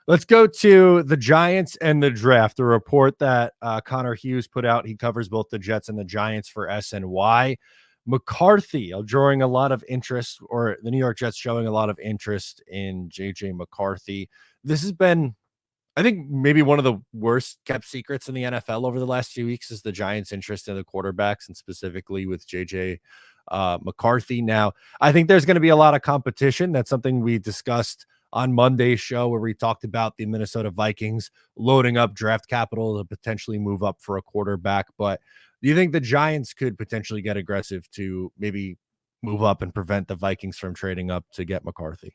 Let's go to the Giants and the draft. The report that Connor Hughes put out, he covers both the Jets and the Giants for SNY. McCarthy drawing a lot of interest, or the New York Jets showing a lot of interest in JJ McCarthy. This has been, I think, maybe one of the worst kept secrets in the NFL over the last few weeks is the Giants' interest in the quarterbacks, and specifically with JJ McCarthy. Now, I think there's going to be a lot of competition. That's something we discussed on Monday's show, where we talked about the Minnesota Vikings loading up draft capital to potentially move up for a quarterback. But do you think the Giants could potentially get aggressive to maybe move up and prevent the Vikings from trading up to get McCarthy?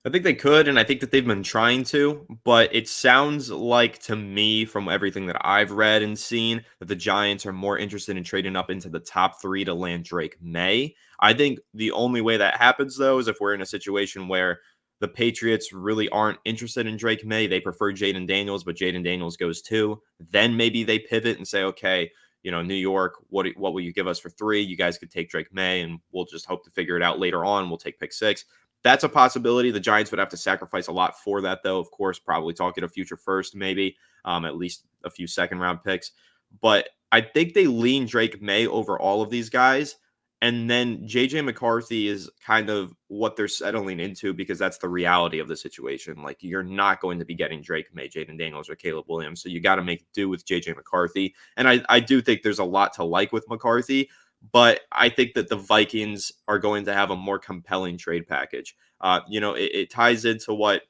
I think they could, and I think that they've been trying to, but it sounds like to me, from everything that I've read and seen, that the Giants are more interested in trading up into the top 3 to land Drake Maye. I think the only way that happens, though, is if we're in a situation where the Patriots really aren't interested in Drake Maye. They prefer Jaden Daniels, but Jaden Daniels goes too. Then maybe they pivot and say, okay, New York, what will you give us for 3? You guys could take Drake Maye, and we'll just hope to figure it out later on. We'll take pick 6. That's a possibility. The Giants would have to sacrifice a lot for that, though. Of course, probably talking a future first, maybe at least a few second-round picks. But I think they lean Drake Maye over all of these guys. And then JJ McCarthy is kind of what they're settling into, because that's the reality of the situation. Like, you're not going to be getting Drake Maye, Jaden Daniels, or Caleb Williams. So you got to make do with JJ McCarthy. And I do think there's a lot to like with McCarthy. But I think that the Vikings are going to have a more compelling trade package. It ties into what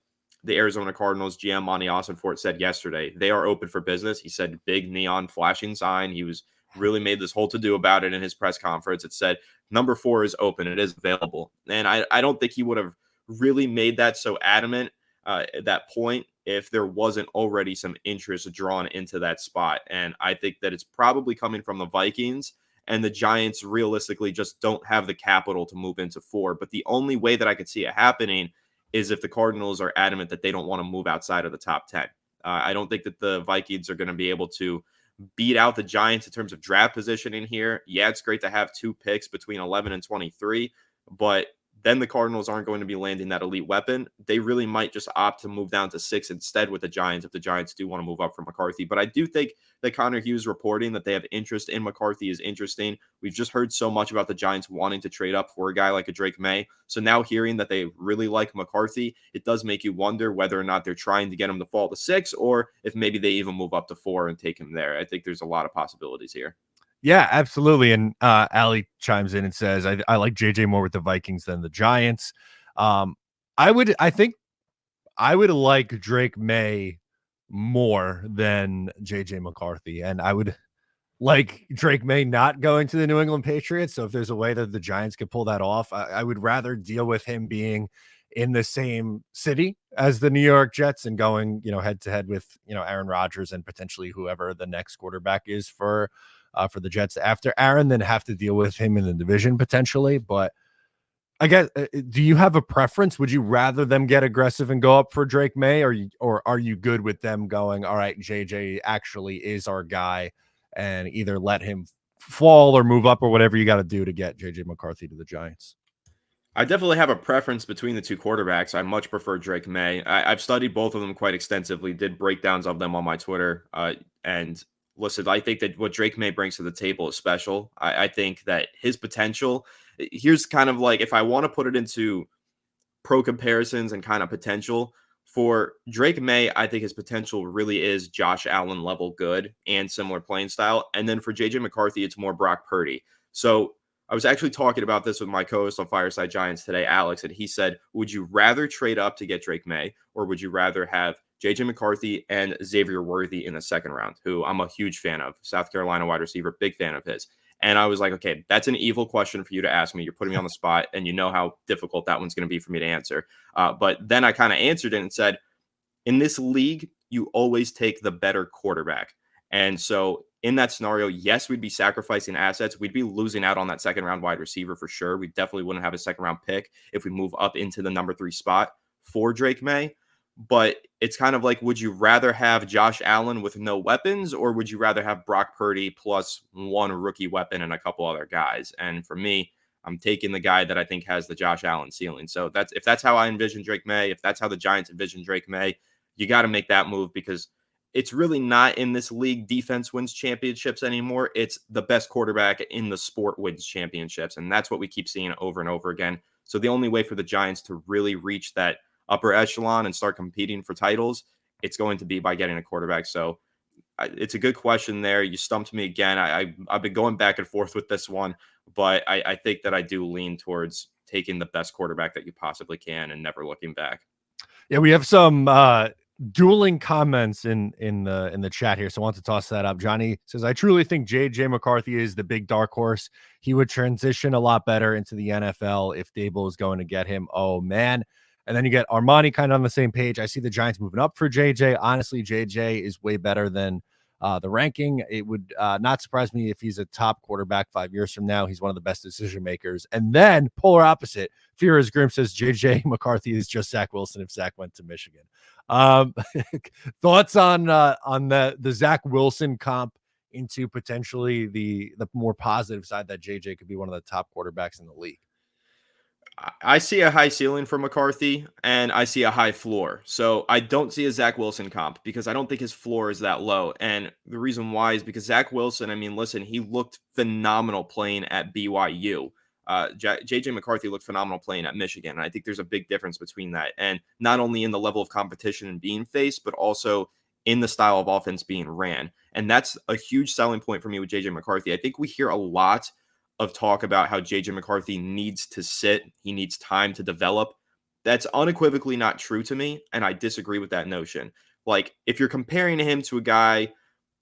the Arizona Cardinals GM Monty Ossenfort said yesterday. They are open for business. He said big neon flashing sign. He was really made this whole to-do about it in his press conference. It said number 4 is open. It is available. And I don't think he would have really made that so adamant at that point if there wasn't already some interest drawn into that spot. And I think that it's probably coming from the Vikings. And the Giants realistically just don't have the capital to move into 4. But the only way that I could see it happening is if the Cardinals are adamant that they don't want to move outside of the top 10. I don't think that the Vikings are going to be able to beat out the Giants in terms of draft positioning here. Yeah, it's great to have 2 picks between 11 and 23, but then the Cardinals aren't going to be landing that elite weapon. They really might just opt to move down to 6 instead with the Giants if the Giants do want to move up for McCarthy. But I do think that Connor Hughes reporting that they have interest in McCarthy is interesting. We've just heard so much about the Giants wanting to trade up for a guy like a Drake Maye. So now hearing that they really like McCarthy, it does make you wonder whether or not they're trying to get him to fall to 6, or if maybe they even move up to 4 and take him there. I think there's a lot of possibilities here. Yeah, absolutely. And Ali chimes in and says, I like JJ more with the Vikings than the Giants. I think I would like Drake Maye more than JJ McCarthy. And I would like Drake Maye not going to the New England Patriots. So if there's a way that the Giants could pull that off, I would rather deal with him being in the same city as the New York Jets and going, head to head with, Aaron Rodgers and potentially whoever the next quarterback is for the Jets after Aaron, then have to deal with him in the division potentially. But I guess, do you have a preference? Would you rather them get aggressive and go up for Drake Maye, or are you good with them going, all right, JJ actually is our guy, and either let him fall or move up or whatever you got to do to get JJ McCarthy to the Giants? I definitely have a preference between the 2 quarterbacks. I much prefer Drake Maye. I've studied both of them quite extensively, did breakdowns of them on my Twitter. And listen, I think that what Drake Maye brings to the table is special. I think that his potential, here's kind of like, if I want to put it into pro comparisons and kind of potential, for Drake Maye, I think his potential really is Josh Allen level good and similar playing style. And then for JJ McCarthy, it's more Brock Purdy. So I was actually talking about this with my co-host on Fireside Giants today, Alex, and he said, would you rather trade up to get Drake Maye, or would you rather have JJ McCarthy and Xavier Worthy in the second round, who I'm a huge fan of, South Carolina wide receiver, big fan of his. And I was like, okay, that's an evil question for you to ask me. You're putting me on the spot, and you know how difficult that one's going to be for me to answer. But then I kind of answered it and said, in this league, you always take the better quarterback. And so in that scenario, yes, we'd be sacrificing assets. We'd be losing out on that second round wide receiver for sure. We definitely wouldn't have a second round pick if we move up into the number 3 spot for Drake Maye. But it's kind of like, would you rather have Josh Allen with no weapons, or would you rather have Brock Purdy plus 1 rookie weapon and a couple other guys? And for me, I'm taking the guy that I think has the Josh Allen ceiling. So if that's how I envision Drake Maye, if that's how the Giants envision Drake Maye, you got to make that move because it's really not in this league defense wins championships anymore. It's the best quarterback in the sport wins championships. And that's what we keep seeing over and over again. So the only way for the Giants to really reach that upper echelon and start competing for titles, it's going to be by getting a quarterback. So it's a good question there. You stumped me again. I've been going back and forth with this one, but I think that I do lean towards taking the best quarterback that you possibly can and never looking back. Yeah, we have some dueling comments in the chat here, so I want to toss that up. Johnny says, I truly think JJ McCarthy is the big dark horse. He would transition a lot better into the NFL if Dable is going to get him. Oh man. And then you get Armani kind of on the same page. I see the Giants moving up for JJ. Honestly, JJ is way better than the ranking. It would not surprise me if he's a top quarterback 5 years from now. He's one of the best decision makers. And then polar opposite, Fear is Grim says JJ McCarthy is just Zach Wilson if Zach went to Michigan. Thoughts on the Zach Wilson comp into potentially the more positive side that JJ could be one of the top quarterbacks in the league? I see a high ceiling for McCarthy and I see a high floor. So I don't see a Zach Wilson comp because I don't think his floor is that low. And the reason why is because Zach Wilson, I mean, listen, he looked phenomenal playing at BYU. JJ McCarthy looked phenomenal playing at Michigan. And I think there's a big difference between that. And not only in the level of competition and being faced, but also in the style of offense being ran. And that's a huge selling point for me with JJ McCarthy. I think we hear a lot of talk about how JJ McCarthy needs to sit, he needs time to develop. That's unequivocally not true to me, and I disagree with that notion. Like, if you're comparing him to a guy,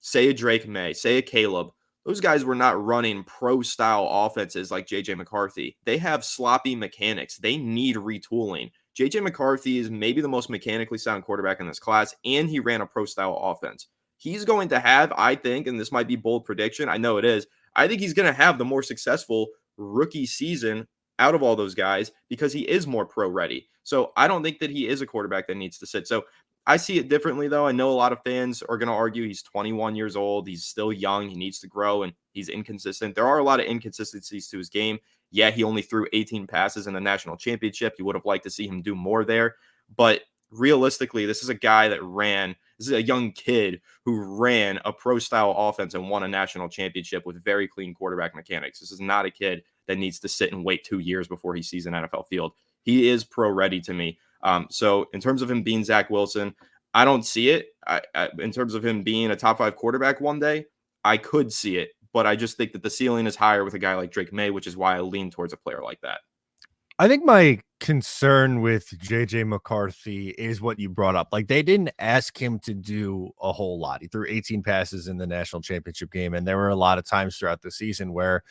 say a Drake Maye, say a Caleb, those guys were not running pro-style offenses like JJ McCarthy. They have sloppy mechanics. They need retooling. JJ McCarthy is maybe the most mechanically sound quarterback in this class, and he ran a pro-style offense. He's going to have, I think, and this might be bold prediction, I know it is, I think he's going to have the more successful rookie season out of all those guys because he is more pro ready. So I don't think that he is a quarterback that needs to sit. So I see it differently, though. I know a lot of fans are going to argue he's 21 years old. He's still young. He needs to grow, and he's inconsistent. There are a lot of inconsistencies to his game. Yeah, he only threw 18 passes in the national championship. You would have liked to see him do more there. But realistically, this is a guy that ran. This is a young kid who ran a pro-style offense and won a national championship with very clean quarterback mechanics. This is not a kid that needs to sit and wait 2 years before he sees an NFL field. He is pro-ready to me. So in terms of him being Zach Wilson, I don't see it. In terms of him being a top 5 quarterback one day, I could see it. But I just think that the ceiling is higher with a guy like Drake Maye, which is why I lean towards a player like that. I think my concern with JJ McCarthy is what you brought up. Like, they didn't ask him to do a whole lot. He threw 18 passes in the national championship game, and there were a lot of times throughout the season where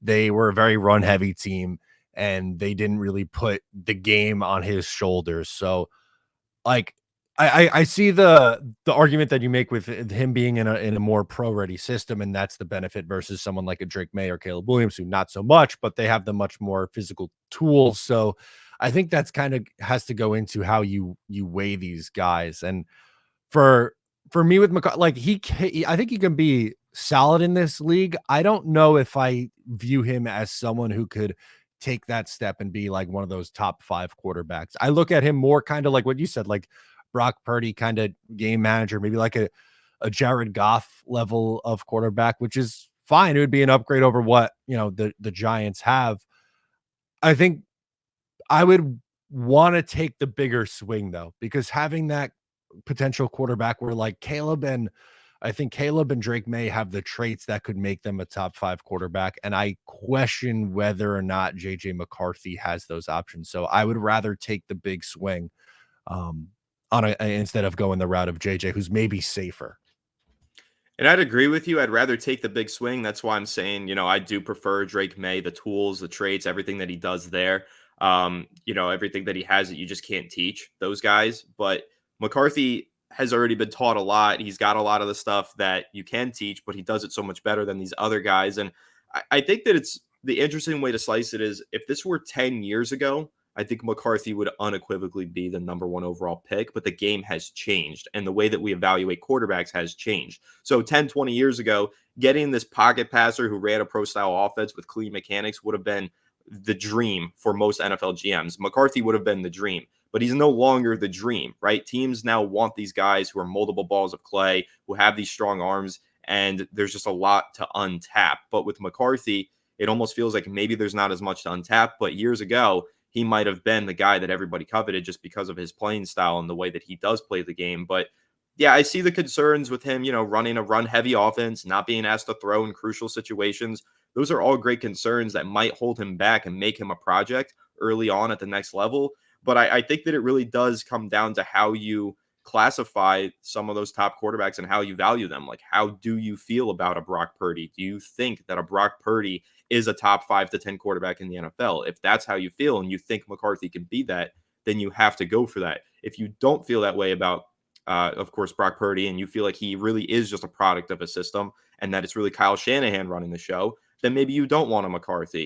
they were a very run heavy team and they didn't really put the game on his shoulders. So, like, I see the argument that you make with him being in a more pro ready system, and that's the benefit versus someone like a Drake Maye or Caleb Williams, who not so much, but they have the much more physical tools. So I think that's kind of has to go into how you weigh these guys. And for me with McCarthy, like I think he can be solid in this league. I don't know if I view him as someone who could take that step and be like one of those top 5 quarterbacks. I look at him more kind of like what you said, like Brock Purdy kind of game manager, maybe like a Jared Goff level of quarterback, which is fine. It would be an upgrade over what, the Giants have. I think I would want to take the bigger swing though, because having that potential quarterback where like I think Caleb and Drake Maye have the traits that could make them a top 5 quarterback. And I question whether or not JJ McCarthy has those options. So I would rather take the big swing instead of going the route of JJ, who's maybe safer. And I'd agree with you. I'd rather take the big swing. That's why I'm saying, I do prefer Drake Maye, the tools, the traits, everything that he does there. Everything that he has that you just can't teach those guys. But McCarthy has already been taught a lot. He's got a lot of the stuff that you can teach, but he does it so much better than these other guys. And I think that it's the interesting way to slice it is if this were 10 years ago, I think McCarthy would unequivocally be the number 1 overall pick, but the game has changed and the way that we evaluate quarterbacks has changed. So 10, 20 years ago, getting this pocket passer who ran a pro style offense with clean mechanics would have been the dream for most NFL GMs. McCarthy would have been the dream. but he's no longer the dream, right? Teams now want these guys who are multiple balls of clay, who have these strong arms, and there's just a lot to untap. But with McCarthy, it almost feels like maybe there's not as much to untap, but years ago, he might have been the guy that everybody coveted just because of his playing style and the way that he does play the game. But yeah, I see the concerns with him, running a run heavy offense, not being asked to throw in crucial situations. Those are all great concerns that might hold him back and make him a project early on at the next level. But I think that it really does come down to how you classify some of those top quarterbacks and how you value them. Like, how do you feel about a Brock Purdy? Do you think that a Brock Purdy is a top 5 to 10 quarterback in the NFL? If that's how you feel and you think McCarthy can be that, then you have to go for that. If you don't feel that way about of course, Brock Purdy, and you feel like he really is just a product of a system and that it's really Kyle Shanahan running the show, then maybe you don't want a McCarthy.